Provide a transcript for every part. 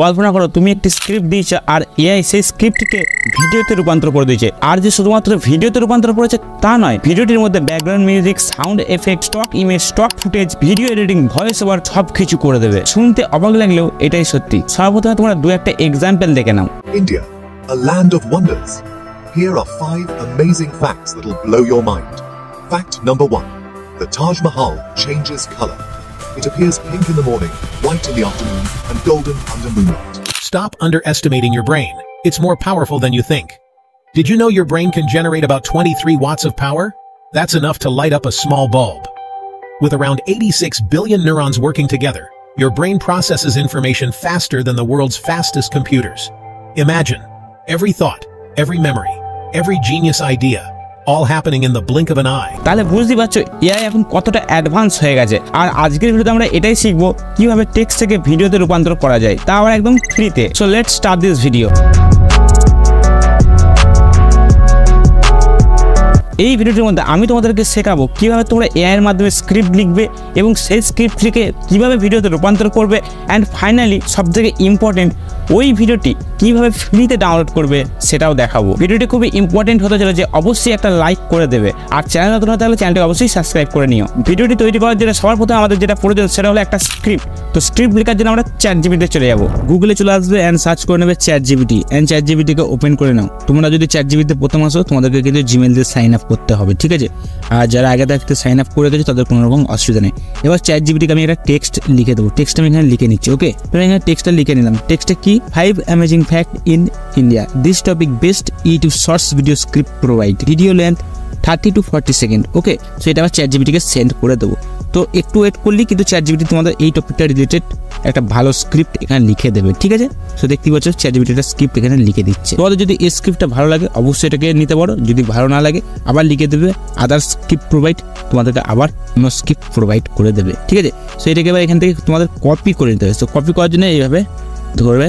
কল্পনা করো তুমি একটি স্ক্রিপ্ট দিয়েছো আর এআই সেই স্ক্রিপ্টকে ভিডিওতে রূপান্তর করে দিয়েছে। আর যে শুধুমাত্র ভিডিওতে রূপান্তর করেছে তা নয়, ভিডিওটির মধ্যে background music, sound effect, stock image, stock footage, video editing, voice over সবকিছু করে দেবে। শুনতে অবাক লাগলেও এটাই সত্যি। সর্বপ্রথমে তোমরা দু একটা এক্সাম্পল দেখে নাও। India, a land of wonders. Here are 5 amazing facts that will blow your mind. Fact number 1. The Taj Mahal changes color. It appears pink in the morning, white in the afternoon, and golden under moonlight. Stop underestimating your brain. It's more powerful than you think. Did you know your brain can generate about 23 watts of power? That's enough to light up a small bulb. With around 86 billion neurons working together, your brain processes information faster than the world's fastest computers. Imagine, every thought, every memory, every genius idea, all happening in the blink of an eye. তাহলে বুঝতে পারছো AI এখন কতটা advance হয়ে গেছে। আর আজকের ভিডিওতে আমরা এটাই শিখবো কিভাবে টেক্সট থেকে ভিডিওতে রূপান্তর করা যায়, তা আবার একদম ফ্রিতে। So let's start this video. এই ভিডিওটির মধ্যে আমি তোমাদেরকে শেখাবো কিভাবে তোমরা এআই এর মাধ্যমে স্ক্রিপ্ট লিখবে এবং সেই স্ক্রিপ্ট থেকে কিভাবে ভিডিওতে রূপান্তর করবে, অ্যান্ড ফাইনালি সবথেকে ইম্পর্টেন্ট ওই ভিডিওটি কিভাবে ফ্রিতে ডাউনলোড করবে সেটাও দেখাবো। ভিডিওটি খুবই ইম্পর্টেন্ট হতে চলে যে অবশ্যই একটা লাইক করে দেবে, আর চ্যানেল নতুন হতে হলে চ্যানেলটি অবশ্যই সাবস্ক্রাইব করে নিও। ভিডিওটি তৈরি করার জন্য সবার প্রথমে আমাদের যেটা প্রয়োজন সেটা হলো একটা স্ক্রিপ্ট। তো স্ক্রিপ্ট লেখার জন্য আমরা চ্যাটজিপিটিতে চলে যাবো। গুগলে চলে আসবে অ্যান্ড সার্চ করে নেবে চ্যাটজিপিটি, অ্যান্ড চ্যাটজিপিটিকে ওপেন করে নাও। তোমরা যদি চ্যাটজিপিটিতে প্রথম আসো তোমাদেরকে কিন্তু জিমেল দিয়ে সাইন আপ করতে হবে, ঠিক আছে? আর যারা আগে থাকতে সাইন আপ করে গেছে তাদের কোনো রকম অসুবিধা নেই। এবার চ্যাটজিপিটিকে আমি একটা টেক্সট লিখে দেবো। টেক্সট আমি এখানে লিখে নিচ্ছি। ওকে, তো এখানে টেক্সটটা লিখে নিলাম। টেক্সটে কি? 5 amazing fact in India, this topic best to shorts video script provide, video length 30 to 40 second. Okay, so এটা আমার চ্যাটজিপিটিকে সেন্ড করে দেবো। তো একটু ওয়েট করলেই কিন্তু চ্যাটজিপিটি তোমাদের এই টপিকটা রিলেটেড একটা ভালো স্ক্রিপ্ট এখানে লিখে দেবে, ঠিক আছে? সো দেখতে পাচ্ছ চ্যাটজিপিটিটা স্ক্রিপ্ট এখানে লিখে দিচ্ছে। তোমাদের যদি এই স্ক্রিপ্টটা ভালো লাগে অবশ্যই এটাকে নিতে পারো, যদি ভালো না লাগে আবার লিখে দেবে আদার স্ক্রিপ্ট প্রোভাইড, তোমাদেরকে আবার অন্য স্ক্রিপ্ট প্রোভাইড করে দেবে, ঠিক আছে? সো এটাকে এবার এখান থেকে তোমাদের কপি করে নিতে হবে। সো কপি করার জন্য এইভাবে ধরবে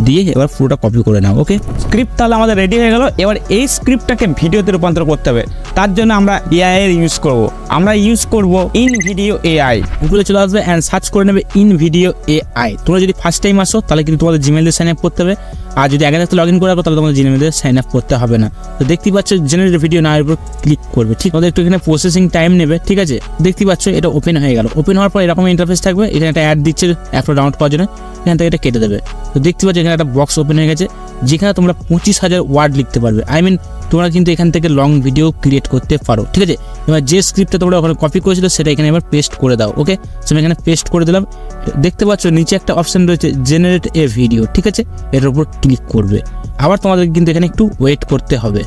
দিয়ে এবার পুরোটা কপি করে নাও। ওকে, স্ক্রিপ্ট তাহলে আমাদের রেডি হয়ে গেল। এবার এই স্ক্রিপ্টটাকে ভিডিওতে রূপান্তর করতে হবে। তার জন্য আমরা এআই এর ইউজ করব। আমরা ইউজ করব ইন ভিডিও এআই। গুগলে চলে আসবে অ্যান্ড সার্চ করে নেবে ইন ভিডিও এআই। তোমরা যদি ফার্স্ট টাইম আসো তাহলে কিন্তু তোমাদের জিমেল দিয়ে সাইন আপ করতে হবে, আর যদি আগে থাকতে লগ ইন করে রাখো তাহলে তোমাদের জিমেল দিয়ে সাইন আপ করতে হবে না। তো দেখতে পাচ্ছ জেনারেটিভ ভিডিও নাও উপর ক্লিক করবে, ঠিক? তোমাদের একটু এখানে প্রসেসিং টাইম নেবে, ঠিক আছে? দেখতে পাচ্ছ এটা ওপেন হয়ে গেল। ওপেন হওয়ার পর এরকম ইন্টারফেস থাকবে। এখানে একটা অ্যাড দিচ্ছে অ্যাপটা ডাউনলোড করার জন্য, এখান থেকে এটা কেটে দেবে। তো দেখতে পাচ্ছ এখানে একটা বক্স ওপেন হয়ে গেছে যেখানে তোমরা 25,000 ওয়ার্ড লিখতে পারবে। তোমরা কিন্তু এখান থেকে লং ভিডিও ক্রিয়েট করতে পারো, ঠিক আছে? এবার যে স্ক্রিপ্টটা তোমরা ওখানে কপি করেছিল সেটা এখানে এবার পেস্ট করে দাও। ওকে, সো আমি এখানে পেস্ট করে দিলাম। দেখতে পাচ্ছ নিচে একটা অপশন রয়েছে জেনারেট এ ভিডিও, ঠিক আছে? এটার উপর ক্লিক করবে। আবার তোমাদের কিন্তু এখানে একটু ওয়েট করতে হবে।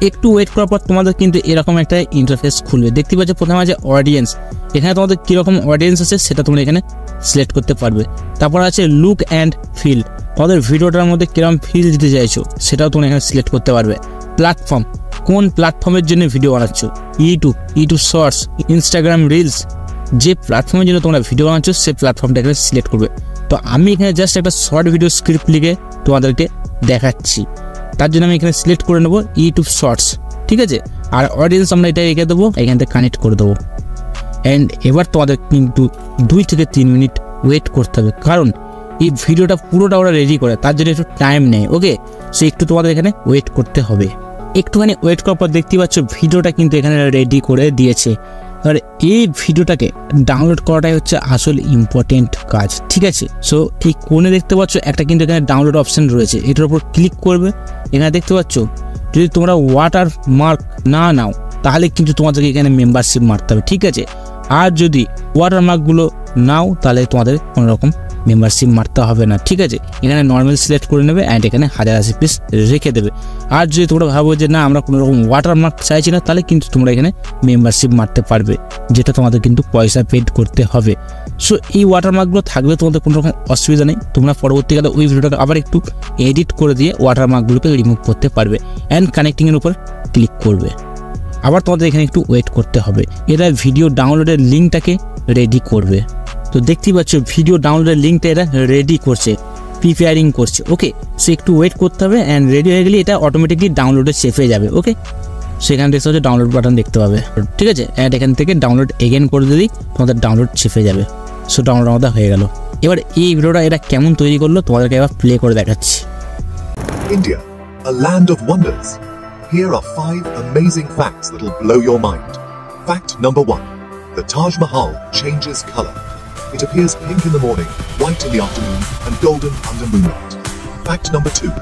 একটু ওয়েট করার পর তোমাদের কিন্তু এরকম একটা ইন্টারফেস খুলবে। দেখতে পাচ্ছ প্রথমে আছে অডিয়েন্স। এখানে তোমাদের কীরকম অডিয়েন্স আছে সেটা তোমরা এখানে সিলেক্ট করতে পারবে। তারপর আছে লুক অ্যান্ড ফিল, তোমাদের ভিডিওটার মধ্যে কিরকম ফিল দিতে চাইছো সেটাও তোমরা এখানে সিলেক্ট করতে পারবে। প্ল্যাটফর্ম, কোন প্ল্যাটফর্মের জন্য ভিডিও বানাচ্ছ, ইউটিউব শর্টস, ইনস্টাগ্রাম রিলস, যে প্ল্যাটফর্মের জন্য তোমরা ভিডিও বানাচ্ছ সেই প্ল্যাটফর্মটা এখানে সিলেক্ট করবে। তো আমি এখানে জাস্ট একটা শর্ট ভিডিও স্ক্রিপ্ট লিখে তোমাদেরকে দেখাচ্ছি, তার জন্য আমি এখানে সিলেক্ট করে নেবো ইউটিউব শর্টস, ঠিক আছে? আর অডিয়েন্স আমরা এটা রেখে দেবো, এখান থেকে কানেক্ট করে দেবো। অ্যান্ড এবার তোমাদের কিন্তু 2 থেকে 3 মিনিট ওয়েট করতে হবে, কারণ এই ভিডিওটা পুরোটা ওরা রেডি করে, তার জন্য একটু টাইম নেয়। ওকে, সো একটু তোমাদের এখানে ওয়েট করতে হবে। একটুখানি ওয়েট করার পর দেখতে পাচ্ছ ভিডিওটা কিন্তু এখানে রেডি করে দিয়েছে। আর এই ভিডিওটাকে ডাউনলোড করাটাই হচ্ছে আসল ইম্পর্টেন্ট কাজ, ঠিক আছে? সো এই কোণে দেখতে পাচ্ছ একটা কিন্তু এখানে ডাউনলোড অপশন রয়েছে, এটার উপর ক্লিক করবে। এখানে দেখতে পাচ্ছ যদি তোমরা ওয়াটার মার্ক না নাও তাহলে কিন্তু তোমাদেরকে এখানে মেম্বারশিপ মারতে হবে, ঠিক আছে? আর যদি ওয়াটার মার্কগুলো নাও তাহলে তোমাদের কোনো রকম মেম্বারশিপ মারতে হবে না, ঠিক আছে? এখানে নর্মাল সিলেক্ট করে নেবে অ্যান্ড এখানে 1080 পিস রেখে দেবে। আর যদি তোমরা ভাবো যে না আমরা কোনো রকম ওয়াটারমার্ক চাইছি না তাহলে কিন্তু তোমরা এখানে মেম্বারশিপ মারতে পারবে, যেটা তোমাদের কিন্তু পয়সা পেড করতে হবে। সো এই ওয়াটারমার্কগুলো থাকবে, তোমাদের কোনো রকম অসুবিধা নেই। তোমরা পরবর্তীকালে ওই ভিডিওটাকে আবার একটু এডিট করে দিয়ে ওয়াটারমার্কগুলোকে রিমুভ করতে পারবে অ্যান্ড কানেক্টিংয়ের উপর ক্লিক করবে। আবার তোমাদের এখানে একটু ওয়েট করতে হবে। এরা ভিডিও ডাউনলোডের লিঙ্কটাকে রেডি করবে। তো দেখতেই পাচ্ছ ভিডিও ডাউনলোডের লিঙ্কটা এরা রেডি করছে, প্রিপেয়ারিং করছে। ওকে, সো একটু ওয়েট করতে হবে অ্যান্ড রেডি হয়ে গেলে এটা অটোমেটিকলি ডাউনলোডে সেভ হয়ে যাবে। ওকে, সেখানে দেখতে হচ্ছে ডাউনলোড বাটন দেখতে পাবে, ঠিক আছে? অ্যান্ড এখান থেকে ডাউনলোড এগেন করে দিলেই তোমাদের ডাউনলোড সেভ হয়ে যাবে। সো ডাউনলোড আমাদের হয়ে গেল। এবার এই ভিডিওটা এরা কেমন তৈরি করলো তোমাদেরকে এবার প্লে করে দেখাচ্ছি। India, a land of wonders. Here are 5 amazing facts that'll blow your mind. Fact number 1. The Taj Mahal changes color. It appears pink in the morning, white in the afternoon, and golden under moonlight. Fact number 2.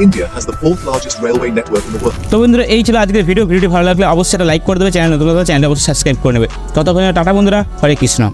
India has the 4th largest railway network in the world. তো বন্ধুরা এই ছিল আজকের ভিডিওটি ভালো লাগলে অবশ্যই একটা লাইক করে দেবে, চ্যানেল নতুন হলে চ্যানেলটা অবশ্যই সাবস্ক্রাইব করে নেবে। ততক্ষণে টাটা বন্ধুরা, হরে কৃষ্ণ।